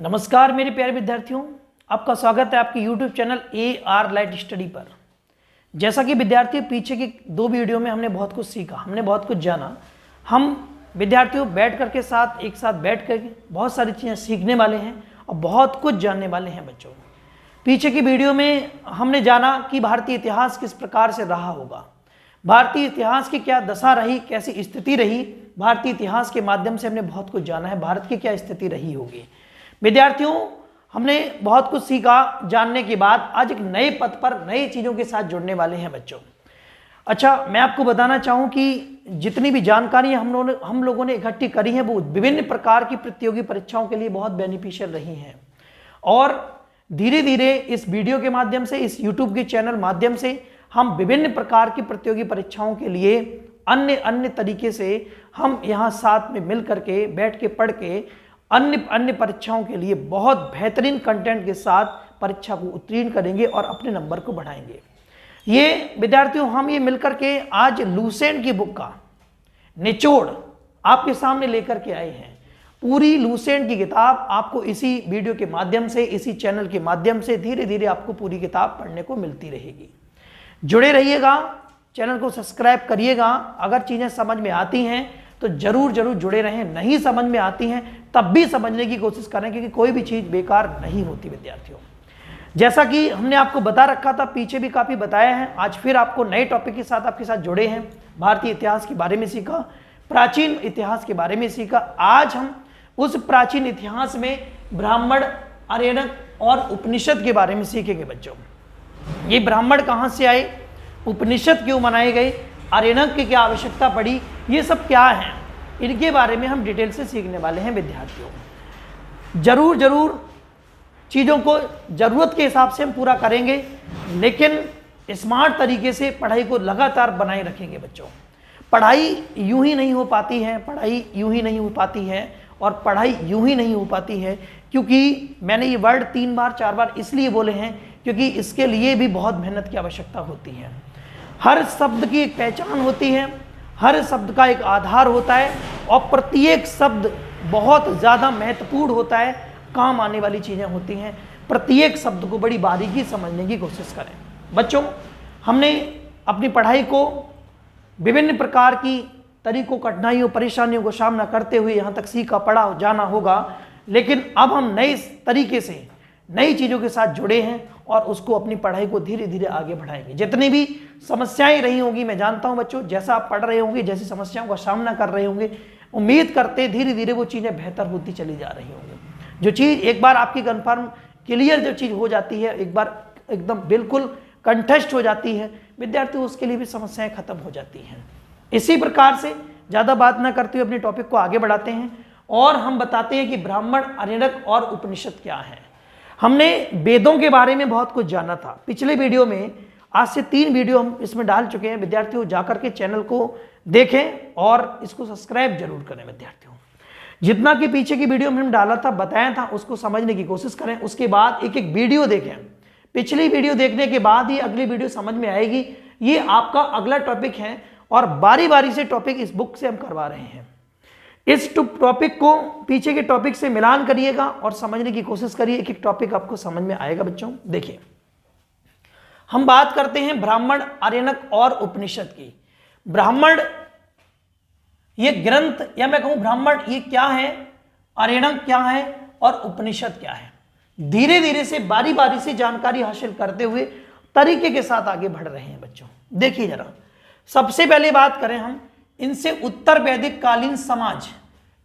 नमस्कार मेरे प्यारे विद्यार्थियों, आपका स्वागत है आपके YouTube channel AR light study पर। जैसा कि विद्यार्थियों पीछे की 2 वीडियो में हमने बहुत कुछ सीखा, हमने बहुत कुछ जाना। हम विद्यार्थियों बैठ कर के साथ एक साथ बैठ कर बहुत सारी चीज़ें सीखने वाले हैं और बहुत कुछ जानने वाले हैं बच्चों। पीछे की वीडियो में हमने जाना कि भारतीय इतिहास किस प्रकार से रहा होगा, भारतीय इतिहास की क्या दशा रही, कैसी स्थिति रही। भारतीय इतिहास के माध्यम से हमने बहुत कुछ जाना है, भारत की क्या स्थिति रही होगी। विद्यार्थियों हमने बहुत कुछ सीखा, जानने के बाद आज एक नए पथ पर नई चीज़ों के साथ जुड़ने वाले हैं बच्चों। अच्छा, मैं आपको बताना चाहूँ कि जितनी भी जानकारी हम लोगों ने इकट्ठी करी है वो विभिन्न प्रकार की प्रतियोगी परीक्षाओं के लिए बहुत बेनिफिशियल रही हैं और धीरे धीरे इस वीडियो के माध्यम से, इस यूट्यूब के चैनल माध्यम से हम विभिन्न प्रकार की प्रतियोगी परीक्षाओं के लिए अन्य तरीके से हम यहाँ साथ में मिल करके बैठ के पढ़ के अन्य परीक्षाओं के लिए बहुत बेहतरीन कंटेंट के साथ परीक्षा को उत्तीर्ण करेंगे और अपने नंबर को बढ़ाएंगे। ये विद्यार्थियों हम ये मिलकर के आज लूसेंट की बुक का निचोड़ आपके सामने लेकर के आए हैं। पूरी लूसेंट की किताब आपको इसी वीडियो के माध्यम से, इसी चैनल के माध्यम से धीरे धीरे आपको पूरी किताब पढ़ने को मिलती रहेगी। जुड़े रहिएगा, चैनल को सब्सक्राइब करिएगा। अगर चीज़ें समझ में आती हैं तो जरूर जुड़े रहें, नहीं समझ में आती हैं तब भी समझने की कोशिश करें, क्योंकि कोई भी चीज़ बेकार नहीं होती विद्यार्थियों। जैसा कि हमने आपको बता रखा था, पीछे भी काफ़ी बताया है, आज फिर आपको नए टॉपिक के साथ आपके साथ जुड़े हैं। भारतीय इतिहास के बारे में सीखा, प्राचीन इतिहास के बारे में सीखा। आज हम उस प्राचीन इतिहास में ब्राह्मण, आर्यनक और उपनिषद के बारे में सीखेंगे बच्चों। ये ब्राह्मण कहाँ से आए, उपनिषद क्यों बनाए गए, आर्यनक की क्या आवश्यकता पड़ी, ये सब क्या है, इनके बारे में हम डिटेल से सीखने वाले हैं विद्यार्थियों। जरूर चीज़ों को ज़रूरत के हिसाब से हम पूरा करेंगे, लेकिन स्मार्ट तरीके से पढ़ाई को लगातार बनाए रखेंगे बच्चों। पढ़ाई यूं ही नहीं हो पाती है, पढ़ाई यूं ही नहीं हो पाती है और पढ़ाई यूं ही नहीं हो पाती है, क्योंकि मैंने ये वर्ड 3 बार 4 बार इसलिए बोले हैं क्योंकि इसके लिए भी बहुत मेहनत की आवश्यकता होती है। हर शब्द की एक पहचान होती है, हर शब्द का एक आधार होता है और प्रत्येक शब्द बहुत ज़्यादा महत्वपूर्ण होता है, काम आने वाली चीज़ें होती हैं। प्रत्येक शब्द को बड़ी बारीकी समझने की कोशिश करें बच्चों। हमने अपनी पढ़ाई को विभिन्न प्रकार की तरीकों, कठिनाइयों, परेशानियों को सामना करते हुए यहाँ तक सीखा, पढ़ा, जाना होगा, लेकिन अब हम नए तरीके से नई चीज़ों के साथ जुड़े हैं और उसको अपनी पढ़ाई को धीरे धीरे आगे बढ़ाएंगे। जितनी भी समस्याएं रही होंगी, मैं जानता हूं बच्चों, जैसा आप पढ़ रहे होंगे, जैसी समस्याओं का सामना कर रहे होंगे, उम्मीद करते धीरे धीरे वो चीज़ें बेहतर होती चली जा रही होंगी। जो चीज़ एक बार आपकी कन्फर्म क्लियर जो चीज़ हो जाती है, एक बार एकदम बिल्कुल कंठस्थ हो जाती है विद्यार्थी, उसके लिए भी समस्याएँ खत्म हो जाती हैं। इसी प्रकार से ज़्यादा बात ना करते हुए अपने टॉपिक को आगे बढ़ाते हैं और हम बताते हैं कि ब्राह्मण, आर्यनक और उपनिषद क्या है। हमने वेदों के बारे में बहुत कुछ जाना था पिछले वीडियो में, आज से 3 वीडियो हम इसमें डाल चुके हैं। विद्यार्थियों जाकर के चैनल को देखें और इसको सब्सक्राइब जरूर करें विद्यार्थियों। जितना कि पीछे की वीडियो में हम डाला था, बताया था, उसको समझने की कोशिश करें। उसके बाद एक वीडियो देखें, पिछली वीडियो देखने के बाद ही अगली वीडियो समझ में आएगी। ये आपका अगला टॉपिक है और बारी बारी से टॉपिक इस बुक से हम करवा रहे हैं। इस टॉपिक को पीछे के टॉपिक से मिलान करिएगा और समझने की कोशिश करिए, एक एक टॉपिक आपको समझ में आएगा बच्चों। देखिए, हम बात करते हैं ब्राह्मण, आर्यनक और उपनिषद की। ब्राह्मण ये ग्रंथ, या मैं कहूं ब्राह्मण ये क्या है, आर्यनक क्या है और उपनिषद क्या है, धीरे धीरे से बारी बारी से जानकारी हासिल करते हुए तरीके के साथ आगे बढ़ रहे हैं बच्चों। देखिए जरा, सबसे पहले बात करें हम, इनसे उत्तर वैदिक कालीन समाज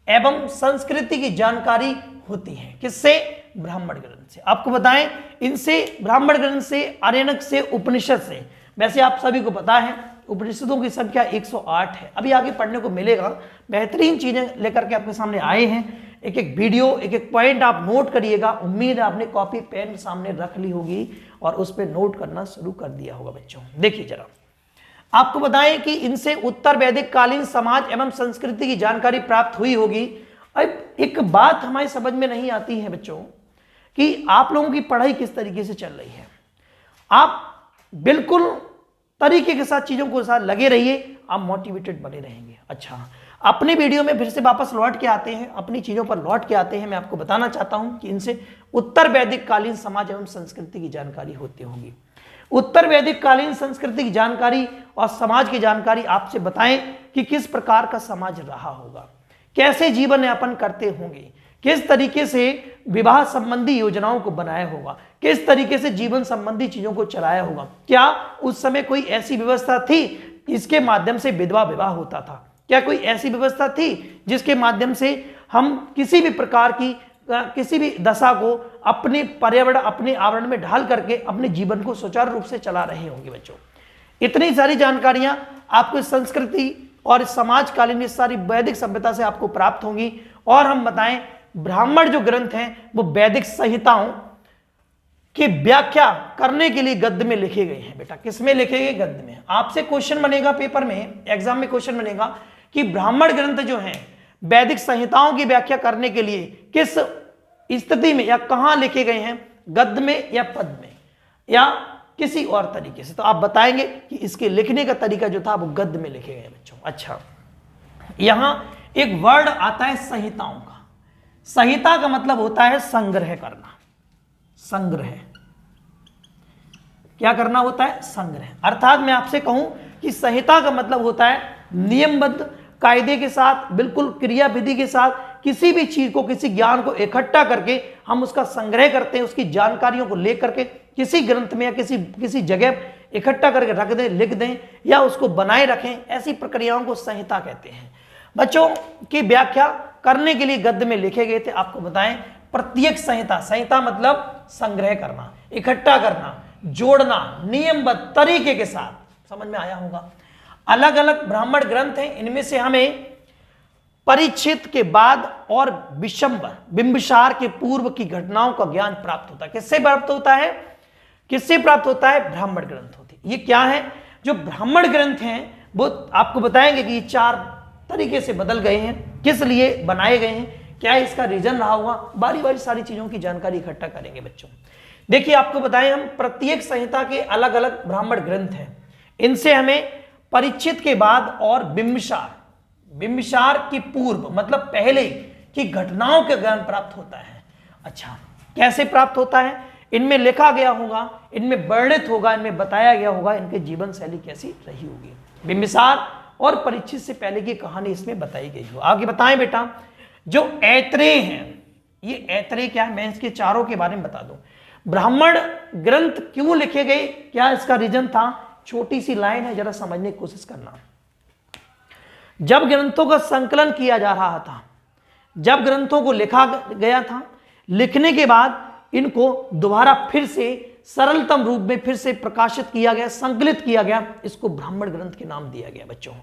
एवं संस्कृति की जानकारी होती है। किससे? ब्राह्मण ग्रंथ से। आपको बताएं, इनसे ब्राह्मण ग्रंथ से, आर्यनक से, उपनिषद से। वैसे आप सभी को पता है उपनिषदों की संख्या 108 है। अभी आगे पढ़ने को मिलेगा, बेहतरीन चीजें लेकर के आपके सामने आए हैं। एक एक वीडियो, एक एक पॉइंट आप नोट करिएगा। उम्मीद है आपने कॉपी पेन सामने रख ली होगी और उस पर नोट करना शुरू कर दिया होगा बच्चों। देखिए जरा, आपको बताएं कि इनसे उत्तर वैदिक कालीन समाज एवं संस्कृति की जानकारी प्राप्त हुई होगी। अब एक बात हमारी समझ में नहीं आती है बच्चों कि आप लोगों की पढ़ाई किस तरीके से चल रही है। आप बिल्कुल तरीके के साथ चीजों को साथ लगे रहिए, आप मोटिवेटेड बने रहेंगे। अच्छा, अपने वीडियो में फिर से वापस लौट के आते हैं, अपनी चीजों पर लौट के आते हैं। मैं आपको बताना चाहता हूं कि इनसे उत्तर वैदिक कालीन समाज एवं संस्कृति की जानकारी होती होगी। उत्तर वैदिक कालीन संस्कृति की जानकारी और समाज की जानकारी आपसे बताएं कि किस प्रकार का समाज रहा होगा, कैसे जीवन यापन करते होंगे, किस तरीके से विवाह संबंधी योजनाओं को बनाया होगा, किस तरीके से जीवन संबंधी चीजों को चलाया होगा, क्या उस समय कोई ऐसी व्यवस्था थी इसके माध्यम से विधवा विवाह होता था, क्या कोई ऐसी व्यवस्था थी जिसके माध्यम से हम किसी भी प्रकार की किसी भी दशा को अपने पर्यावरण अपने आवरण में ढाल करके अपने जीवन को सुचारू रूप से चला रहे होंगे। बच्चों, इतनी सारी जानकारियां आपको संस्कृति और समाजकालीन इस सारी वैदिक सभ्यता से आपको प्राप्त होंगी। और हम बताएं, ब्राह्मण जो ग्रंथ हैं वो वैदिक संहिताओं की व्याख्या करने के लिए गद्य में लिखे गए हैं। बेटा, किसमें लिखे गए? गद्य में। आपसे क्वेश्चन बनेगा पेपर में, एग्जाम में क्वेश्चन बनेगा कि ब्राह्मण ग्रंथ जो हैं वैदिक संहिताओं की व्याख्या करने के लिए किस स्थिति में या कहां लिखे गए हैं, गद्य में या पद में या किसी और तरीके से। तो आप बताएंगे कि इसके लिखने का तरीका जो था वो गद्य में लिखे गए बच्चों। अच्छा, यहां एक वर्ड आता है संहिताओं का। संहिता का मतलब होता है संग्रह करना। संग्रह क्या करना होता है? संग्रह। अर्थात मैं आपसे कहूं कि संहिता का मतलब होता है नियमबद्ध कायदे के साथ, बिल्कुल क्रिया विधि के साथ किसी भी चीज को, किसी ज्ञान को इकट्ठा करके हम उसका संग्रह करते हैं, उसकी जानकारियों को लेकर के किसी ग्रंथ में या किसी जगह इकट्ठा करके रख दें, लिख दें या उसको बनाए रखें, ऐसी प्रक्रियाओं को संहिता कहते हैं। बच्चों की व्याख्या करने के लिए गद्य में लिखे गए थे। आपको बताएं, प्रत्येक संहिता, संहिता मतलब संग्रह करना, इकट्ठा करना, जोड़ना, नियमबद्ध तरीके के साथ। समझ में आया होगा। अलग अलग ब्राह्मण ग्रंथ हैं, इनमें से हमें परिच्छेद के बाद और बिंबिसार के पूर्व की घटनाओं का ज्ञान प्राप्त होता है। किससे प्राप्त होता है? किससे प्राप्त होता है? ब्राह्मण ग्रंथ होते हैं। ये क्या है? जो ब्राह्मण ग्रंथ हैं वो आपको बताएंगे कि ये 4 तरीके से बदल गए हैं, किस लिए बनाए गए हैं, क्या इसका रीजन रहा होगा, बारी बारी सारी चीजों की जानकारी इकट्ठा करेंगे बच्चों। देखिए, आपको बताएं, हम प्रत्येक संहिता के अलग अलग ब्राह्मण ग्रंथ हैं, इनसे हमें परिच्छेद के बाद और बिंबिसार की पूर्व मतलब पहले की घटनाओं का ज्ञान प्राप्त होता है। अच्छा, कैसे प्राप्त होता है? इनमें लिखा गया होगा, इनमें वर्णित होगा, इनमें बताया गया होगा इनके जीवन शैली कैसी रही होगी। बिंबिसार और परिच्छेद से पहले की कहानी इसमें बताई गई हो। आगे बताएं बेटा, जो ऐत्रेय हैं, ये ऐत्रेय क्या है? मैं इसके चारों के बारे में बता दूं। ब्राह्मण ग्रंथ क्यों लिखे गए, क्या इसका रीजन था? छोटी सी लाइन है, जरा समझने की कोशिश करना। जब ग्रंथों का संकलन किया जा रहा था, जब ग्रंथों को लिखा गया था, लिखने के बाद इनको दोबारा फिर से सरलतम रूप में फिर से प्रकाशित किया गया, संकलित किया गया, इसको ब्राह्मण ग्रंथ के नाम दिया गया। बच्चों,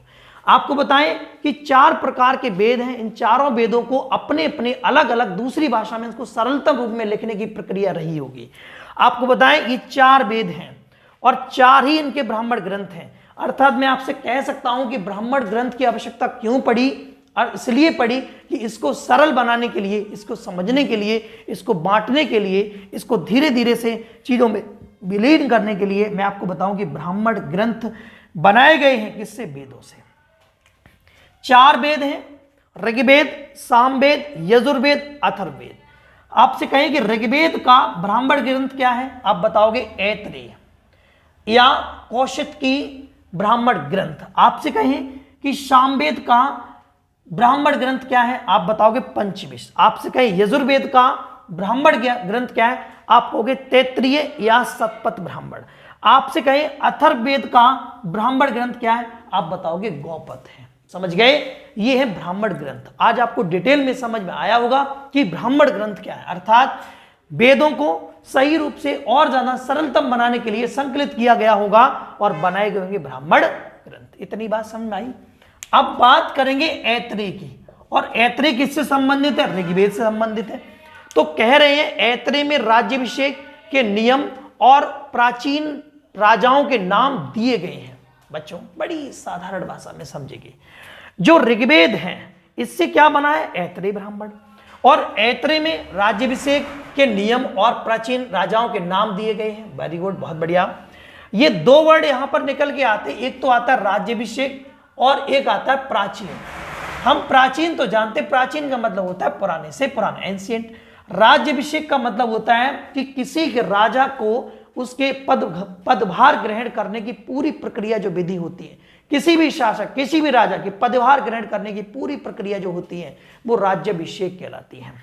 आपको बताएं कि 4 प्रकार के वेद हैं। इन चारों वेदों को अपने अपने अलग अलग दूसरी भाषा में इसको सरलतम रूप में लिखने की प्रक्रिया रही होगी। आपको बताएं, ये 4 वेद हैं और 4 ही इनके ब्राह्मण ग्रंथ हैं। अर्थात मैं आपसे कह सकता हूं कि ब्राह्मण ग्रंथ की आवश्यकता क्यों पड़ी, और इसलिए पड़ी कि इसको सरल बनाने के लिए, इसको समझने के लिए, इसको बांटने के लिए, इसको धीरे धीरे से चीजों में विलीन करने के लिए मैं आपको बताऊं कि ब्राह्मण ग्रंथ बनाए गए हैं। किससे? वेदों से। 4 वेद हैं, ऋग्वेद, सामवेद, यजुर्वेद, अथर्ववेद। आपसे कहें कि ऋग्वेद का ब्राह्मण ग्रंथ क्या है, आप बताओगे ऐत्रेय या कौशिकी ब्राह्मण ग्रंथ। आपसे कहें कि सामवेद का ब्राह्मण ग्रंथ क्या है, आप बताओगे पंचविश। आपसे कहें यजुर्वेद का ब्राह्मण ग्रंथ क्या है, आप कहोगे तैत्तिरीय या शतपथ ब्राह्मण। आपसे कहें अथर्ववेद का ब्राह्मण ग्रंथ क्या है, आप बताओगे गौपथ है। समझ गए? ये है ब्राह्मण ग्रंथ। आज आपको डिटेल में समझ में आया होगा कि ब्राह्मण ग्रंथ क्या है। अर्थात वेदों को सही रूप से और ज्यादा सरलतम बनाने के लिए संकलित किया गया होगा और बनाए गए होंगे ब्राह्मण ग्रंथ। इतनी बात समझ में आई। अब बात करेंगे ऐत्रेय की, और ऐत्रेय किससे संबंधित है? ऋग्वेद से संबंधित है। तो कह रहे हैं ऐत्रेय में राज्याभिषेक के नियम और प्राचीन राजाओं के नाम दिए गए हैं। बच्चों, बड़ी साधारण भाषा में समझेंगे। जो ऋग्वेद है इससे क्या बना है? ऐत्रेय ब्राह्मण। और ऐत्रेय में राज्याभिषेक के नियम और प्राचीन राजाओं के नाम दिए गए हैं। वेरी गुड, बहुत बढ़िया। ये 2 वर्ड यहां पर निकल के आते, एक तो आता है राज्याभिषेक और एक आता है प्राचीन। हम प्राचीन तो जानते, प्राचीन का मतलब होता है पुराने से पुराना, एंशिएंट। राज्याभिषेक का मतलब होता है कि किसी के राजा को उसके पदभार ग्रहण करने की पूरी प्रक्रिया जो विधि होती है, किसी भी शासक किसी भी राजा के पदभार ग्रहण करने की पूरी प्रक्रिया जो होती है वो राज्याभिषेक कहलाती है।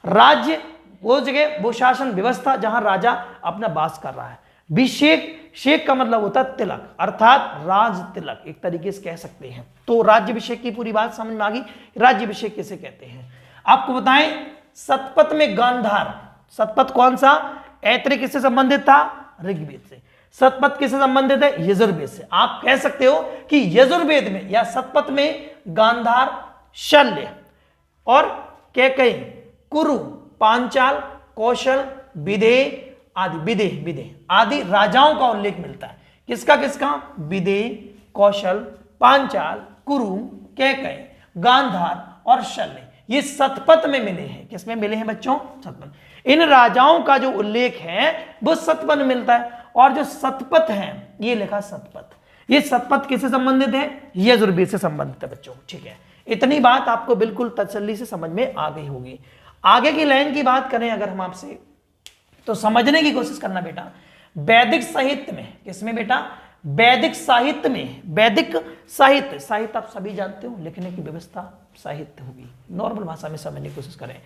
राज्य वो जगह, वो शासन व्यवस्था जहां राजा अपना वास कर रहा है। अभिषेक, शेख का मतलब होता है तिलक, अर्थात राज तिलक एक तरीके से कह सकते हैं। तो राज्याभिषेक की पूरी बात समझ में आ गई। राज्याभिषेक किसे कहते हैं आपको बताएं। सतपथ में गांधार, सतपथ कौन सा, ऐत्रेय किससे संबंधित था, ऋग्वेद से। सतपथ किससे संबंधित है, यजुर्वेद से। आप कह सकते हो कि यजुर्वेद में या सतपथ में गांधार, शल्य और कैकेयी, कुरु, पांचाल, कौशल, विदेह आदि, विदेह आदि राजाओं का उल्लेख मिलता है। किसका किसका, विदेह, कौशल, पांचाल, कुरु, कैकेयी, गांधार और शल्य, ये सतपथ में मिले हैं। किसमें मिले हैं बच्चों, सतपथ। इन राजाओं का जो उल्लेख है वो सतपथ में मिलता है। और जो सतपथ है ये लिखा सतपथ, ये सतपथ किससे संबंधित है, यजुर्वेद से संबंधित है बच्चों। ठीक है, इतनी बात आपको बिल्कुल तसल्ली से समझ में आ गई होगी। आगे की लाइन की बात करें अगर हम आपसे, तो समझने की कोशिश करना बेटा। वैदिक साहित्य में, किसमें बेटा, वैदिक साहित्य में, वैदिक साहित्य, साहित्य आप सभी जानते हो, लिखने की व्यवस्था साहित्य होगी, नॉर्मल भाषा में समझने की कोशिश करें।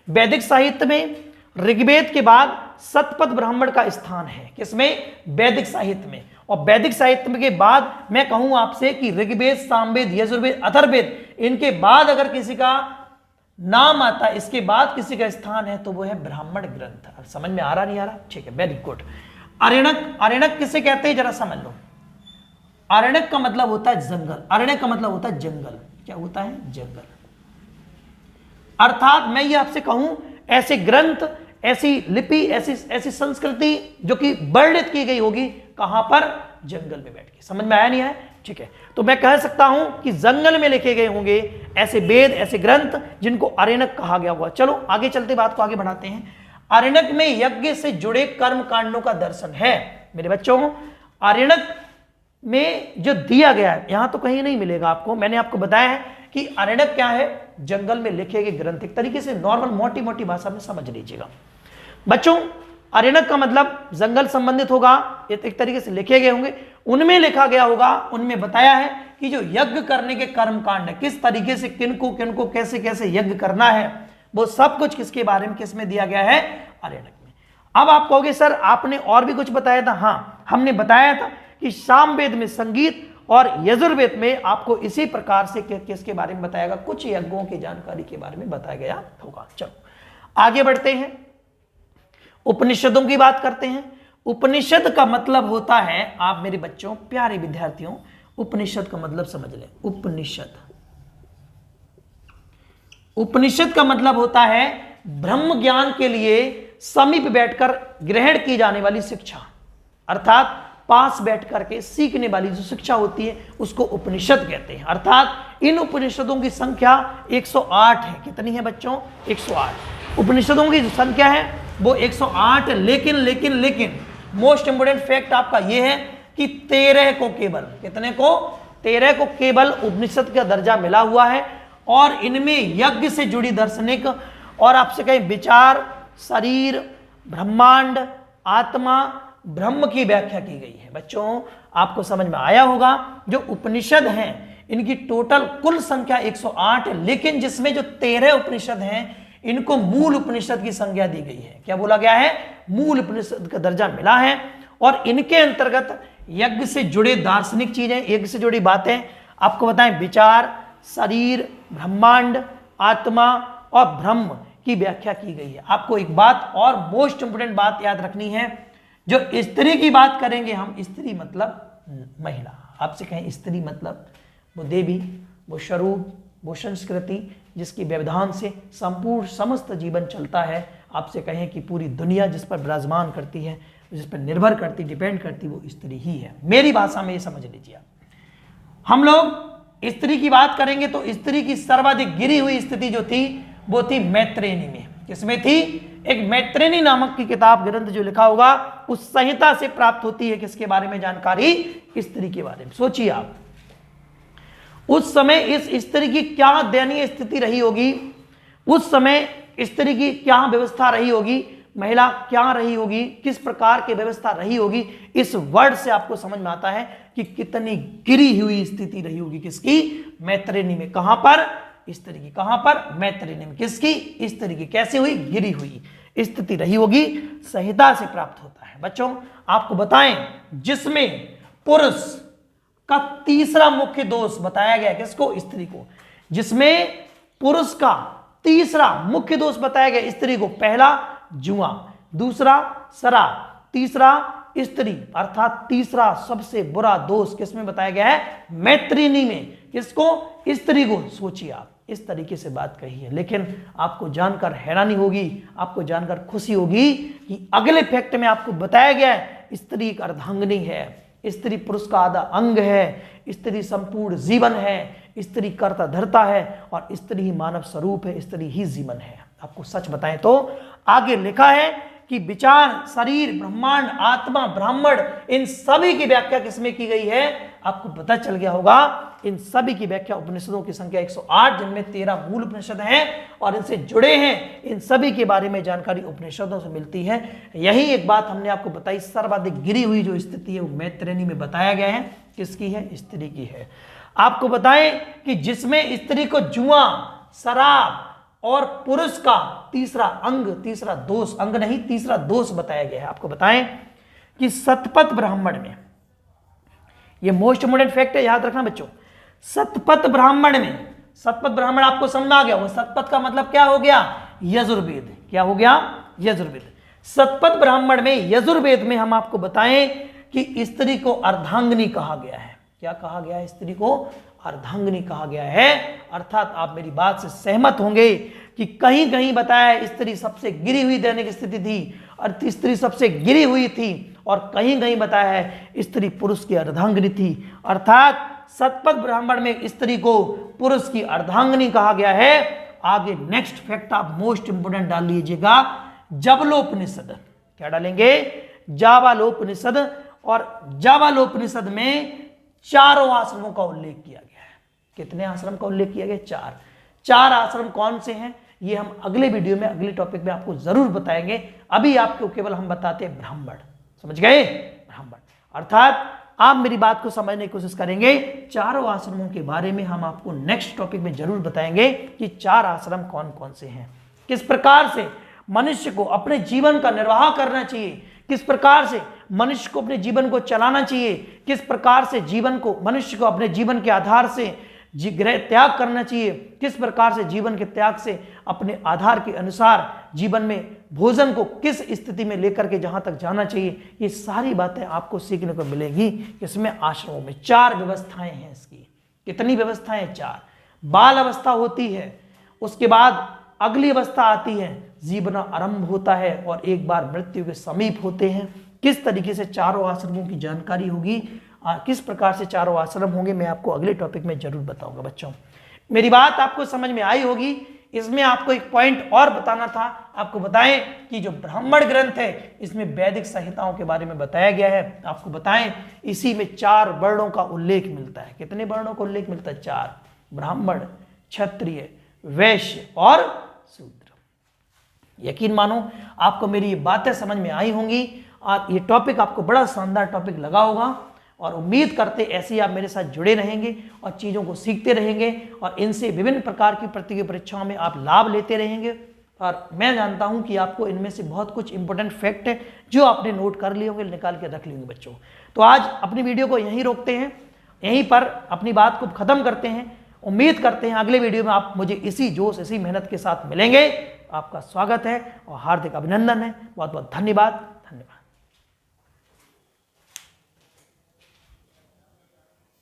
वैदिक साहित्य में ऋग्वेद के बाद सतपथ ब्राह्मण का स्थान है। किसमें, वैदिक साहित्य में। और वैदिक साहित्य के बाद मैं कहूं आपसे कि ऋग्वेद, सामवेद, यजुर्वेद, अथर्ववेद, इनके बाद अगर किसी का नाम आता है, इसके बाद किसी का स्थान है, तो वो है ब्राह्मण ग्रंथ। समझ में आ रहा नहीं आ रहा, ठीक है, वेरी गुड। अरण्यक, अरण्यक किसे कहते हैं जरा समझ लो। अरण्यक का मतलब होता है जंगल, अरण्यक का मतलब होता है जंगल। क्या होता है, जंगल। अर्थात मैं ये आपसे कहूं, ऐसे ग्रंथ, ऐसी लिपि, ऐसी संस्कृति जो कि वर्णित की गई होगी कहां पर, जंगल में बैठ के। समझ में आया नहीं आया, ठीक है। तो मैं कह सकता हूं कि जंगल में लिखे गए होंगे ऐसे वेद, ऐसे ग्रंथ जिनको अरण्यक कहा गया होगा। चलो आगे चलते, बात को आगे बढ़ाते हैं। अरण्यक में यज्ञ से जुड़े कर्म कांडों का दर्शन है मेरे बच्चों। अरण्यक में जो दिया गया है यहां तो कहीं नहीं मिलेगा आपको। मैंने आपको बताया है कि अरण्यक क्या है, जंगल में लिखे गए ग्रंथ। एक तरीके से नॉर्मल मोटी मोटी भाषा में समझ लीजिएगा बच्चों। अरण्यक का मतलब जंगल संबंधित होगा, एक तरीके से लिखे गए होंगे, उनमें लिखा गया होगा, उनमें बताया है कि जो यज्ञ करने के कर्म कांड है, किस तरीके से किनको कैसे कैसे यज्ञ करना है, वो सब कुछ किसके बारे में, किसमें दिया गया है, अरण्यक में। अब आप कहोगे सर आपने और भी कुछ बताया था। हाँ, हमने बताया था कि सामवेद में संगीत और यजुर्वेद में आपको इसी प्रकार से किसके बारे में बताया गया, कुछ यज्ञों की जानकारी के बारे में बताया गया होगा। चलो आगे बढ़ते हैं, उपनिषदों की बात करते हैं। उपनिषद का मतलब होता है, आप मेरे बच्चों प्यारे विद्यार्थियों, उपनिषद का मतलब समझ लें। उपनिषद, उपनिषद का मतलब होता है ब्रह्म ज्ञान के लिए समीप बैठकर ग्रहण की जाने वाली शिक्षा, अर्थात पास बैठ करके सीखने वाली जो शिक्षा होती है उसको उपनिषद कहते हैं। अर्थात इन उपनिषदों की संख्या 108 है। कितनी है बच्चों, 108 उपनिषदों की जो संख्या है वो 108। लेकिन मोस्ट इंपोर्टेंट फैक्ट आपका यह है कि 13 को केवल, कितने को, 13 को केवल उपनिषद का दर्जा मिला हुआ है। और इनमें यज्ञ से जुड़ी दार्शनिक और आपसे कहें विचार, शरीर, ब्रह्मांड, आत्मा, ब्रह्म की व्याख्या की गई है। बच्चों आपको समझ में आया होगा, जो उपनिषद हैं इनकी टोटल कुल संख्या 108 है, लेकिन जिसमें जो 13 उपनिषद हैं इनको मूल उपनिषद की संज्ञा दी गई है। क्या बोला गया है, मूल उपनिषद का दर्जा मिला है। और इनके अंतर्गत यज्ञ से जुड़े दार्शनिक चीजें, यज्ञ से जुड़ी बातें आपको बताएं, विचार, शरीर, ब्रह्मांड, आत्मा और ब्रह्म की व्याख्या की गई है। आपको एक बात और मोस्ट इंपोर्टेंट बात याद रखनी है, जो स्त्री की बात करेंगे हम, स्त्री मतलब महिला। आपसे कहें स्त्री मतलब वो देवी, वो स्वरूप, वो संस्कृति जिसकी व्यवधान से संपूर्ण समस्त जीवन चलता है। आपसे कहें कि पूरी दुनिया जिस पर विराजमान करती है, जिस पर निर्भर करती, डिपेंड करती, वो स्त्री ही है। मेरी भाषा में ये समझ लीजिए। हम लोग स्त्री की बात करेंगे तो स्त्री की सर्वाधिक गिरी हुई स्थिति जो थी वो थी मैत्रेयनी में। किसमें थी, एक मैत्रेयनी नामक की किताब, ग्रंथ जो लिखा होगा उस संहिता से प्राप्त होती है। किसके बारे में जानकारी, स्त्री के बारे में। सोचिए आप, उस समय इस स्त्री की क्या दयनीय स्थिति रही होगी, उस समय स्त्री की क्या व्यवस्था रही होगी, महिला क्या रही होगी, किस प्रकार की व्यवस्था रही होगी। इस वर्ड से आपको समझ में आता है कि कितनी गिरी हुई स्थिति रही होगी किसकी, मैत्रेयनी में। कहां पर, स्त्री की। कहां पर, मैत्रेयनी में। किसकी, स्त्री की। कैसे हुई, गिरी हुई स्थिति रही होगी। संहिता से प्राप्त होता है। बच्चों आपको बताएं, जिसमें पुरुष का तीसरा मुख्य दोष बताया गया, किसको, स्त्री को। जिसमें पुरुष का तीसरा मुख्य दोष बताया गया स्त्री को। पहला जुआ, दूसरा शराब, तीसरा स्त्री, अर्थात तीसरा सबसे बुरा दोष किसमें बताया गया है, मैत्रेयनी में। किसको, स्त्री को। सोचिए आप, इस तरीके से बात कही है। लेकिन आपको जानकर हैरानी होगी, आपको जानकर खुशी होगी कि अगले फैक्ट में आपको बताया गया है स्त्री एक अर्धांगिनी है, स्त्री पुरुष का आधा अंग है, स्त्री संपूर्ण जीवन है, स्त्री कर्ता धर्ता है और स्त्री ही मानव स्वरूप है, स्त्री ही जीवन है। आपको सच बताएं तो आगे लिखा है कि विचार, शरीर, ब्रह्मांड, आत्मा, ब्राह्मण, इन सभी की व्याख्या किसमें की गई है, आपको पता चल गया होगा। इन सभी की व्याख्या उपनिषदों की संख्या 108, जिनमें 13 मूल उपनिषद हैं और इनसे जुड़े हैं। इन सभी के बारे में जानकारी उपनिषदों से मिलती है। यही एक बात हमने आपको बताई, सर्वाधिक गिरी हुई जो स्थिति है वो मैत्रेयनी में बताया गया है। किसकी है, स्त्री की है। आपको बताएं कि जिसमें स्त्री को जुआ, शराब और पुरुष का तीसरा अंग, तीसरा दोष, अंग नहीं तीसरा दोष बताया गया है। आपको बताएं कि शतपथ ब्राह्मण में, ये मोस्ट इम्पोर्टेंट फैक्ट है, याद रखना बच्चों। शतपथ ब्राह्मण में, शतपथ ब्राह्मण आपको समझ आ गया, वो शतपथ का मतलब क्या हो गया, यजुर्वेद। क्या हो गया, यजुर्वेद। शतपथ ब्राह्मण में, यजुर्वेद में हम आपको बताएं कि स्त्री को अर्धांगिनी कहा गया है। क्या कहा गया है, स्त्री को अर्धांगिनी कहा गया है। अर्थात आप मेरी बात से सहमत होंगे कि कहीं कहीं बताया है स्त्री सबसे गिरी हुई दैनिक स्थिति थी और स्त्री सबसे गिरी हुई थी, और कहीं कहीं बताया है स्त्री पुरुष की अर्धांगिनी थी। अर्थात शतपथ ब्राह्मण में स्त्री को पुरुष की अर्धांगिनी कहा गया है। आगे नेक्स्ट फैक्ट आप मोस्ट इंपोर्टेंट डाल लीजिएगा, जाबालोपनिषद। क्या डालेंगे, जाबालोपनिषद। और जाबालोपनिषद में चारों आश्रमों का उल्लेख किया गया है। कितने आश्रम का उल्लेख किया गया, चार। चार आश्रम कौन से हैं ये हम अगले वीडियो में, अगले टॉपिक में आपको जरूर बताएंगे। अभी आपको केवल हम बताते हैं ब्राह्मण। समझ गए, ब्राह्मण। अर्थात आप मेरी बात को समझने की कोशिश करेंगे। चारों आश्रमों के बारे में हम आपको नेक्स्ट टॉपिक में जरूर बताएंगे कि चार आश्रम कौन कौन से हैं, किस प्रकार से मनुष्य को अपने जीवन का निर्वाह करना चाहिए, किस प्रकार से मनुष्य को अपने जीवन को चलाना चाहिए, किस प्रकार से जीवन को, मनुष्य को अपने जीवन के आधार से गृह त्याग करना चाहिए, किस प्रकार से जीवन के त्याग से अपने आधार के अनुसार जीवन में भोजन को किस स्थिति में लेकर के जहां तक जाना चाहिए, ये सारी बातें आपको सीखने को मिलेगी। इसमें आश्रमों में चार व्यवस्थाएं हैं। इसकी कितनी व्यवस्थाएं, चार। बाल अवस्था होती है, उसके बाद अगली अवस्था आती है, जीवन आरंभ होता है और एक बार मृत्यु के समीप होते हैं। किस तरीके से चारों आश्रमों की जानकारी होगी, किस प्रकार से चारों आश्रम होंगे, मैं आपको अगले टॉपिक में जरूर बताऊंगा। बच्चों मेरी बात आपको समझ में आई होगी। इसमें आपको एक पॉइंट और बताना था। आपको बताएं कि जो ब्राह्मण ग्रंथ है इसमें वैदिक संहिताओं के बारे में बताया गया है। आपको बताएं इसी में चार वर्णों का उल्लेख मिलता है। कितने वर्णों का उल्लेख मिलता है, चार। ब्राह्मण, क्षत्रिय, वैश्य और शूद्र। यकीन मानो आपको मेरी ये बातें समझ में आई होंगी और ये टॉपिक आपको बड़ा शानदार टॉपिक लगा होगा। और उम्मीद करते ऐसे ही आप मेरे साथ जुड़े रहेंगे और चीज़ों को सीखते रहेंगे और इनसे विभिन्न प्रकार की प्रतियोगी परीक्षाओं में आप लाभ लेते रहेंगे। और मैं जानता हूं कि आपको इनमें से बहुत कुछ इंपॉर्टेंट फैक्ट है जो आपने नोट कर लिए होंगे, निकाल के रख लेंगे बच्चों। तो आज अपनी वीडियो को यहीं रोकते हैं, यहीं पर अपनी बात को ख़त्म करते हैं। उम्मीद करते हैं अगले वीडियो में आप मुझे इसी जोश, इसी मेहनत के साथ मिलेंगे। आपका स्वागत है और हार्दिक अभिनंदन है। बहुत बहुत धन्यवाद।